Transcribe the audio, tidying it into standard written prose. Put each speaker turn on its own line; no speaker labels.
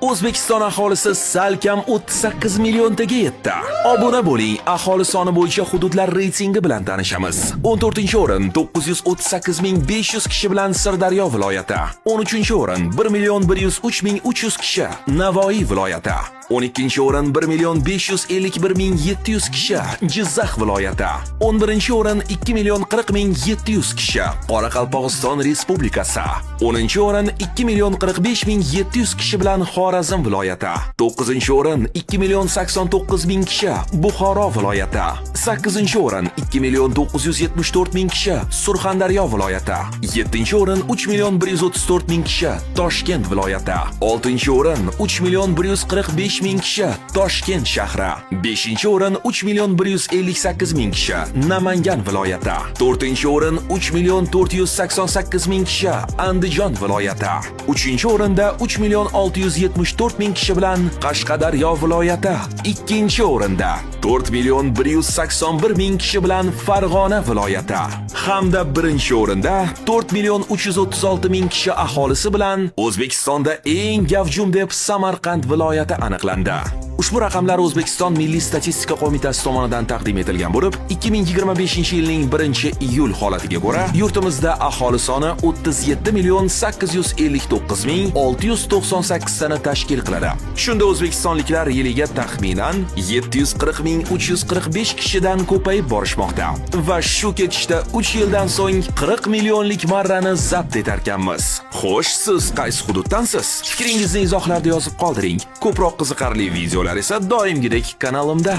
O'zbekiston aholisi salkam 38 milliontaga yetdi. Obuna bo'ling, aholi soni bo'yicha hududlar reytingi bilan tanishamiz. 14-o'rin 938.500 kishi bilan Sirdaryo viloyati. 13-o'rin 1.103.300 kishi Navoiy viloyati. 12-o'rin 1.551.700 kishi Jizzax viloyati. 11-o'rin 2.40.700 kishi Qoraqalpog'iston Respublikasi. 10-o'rin 2.45.700 kishi bilan Xorazm viloyati. 9-o'rin 2.89.000 kishi Buxoro viloyati. 8-o'rin 2.974.000 kishi Surxondaryo viloyati. 7-o'rin 3.134.000 kishi Toshkent viloyati. 6-o'rin 3.145.000 kishi Toshkent shahri. 5-o'rin 3.158.000 kishi Namangan viloyati. 4-o'rin 3.488.000 kishi Andijon viloyati. 3-o'rinda 3.674.000 kishi bilan Qashqadaryo viloyati. 2-o'rinda 4.181.000 kishi bilan Farg'ona viloyati. Hamda 1-o'rinda 4.336.000 kishi aholisi bilan O'zbekistonda eng gavjum deb Samarqand viloyati aniqlandi. Ushbu raqamlar O'zbekiston Milliy statistika qo'mitasi tomonidan taqdim etilgan bo'lib, 2025-yilning 1-iyul holatiga ko'ra, yurtimizda aholi soni 37.659.698 tani tashkil qiladi. Shunda o'zbekistonliklar yiliga taxminan 740.345 kishidan ko'payib borishmoqda. Va shu ketishda 3 yildan so'ng 40 millionlik marrani zabt etarkanmiz. Xo'sh, siz qaysi hududdansiz? Fikringizni izohlarda yozib qoldiring. Ko'proq qiziqarli videolar esa doimgidek kanalimda.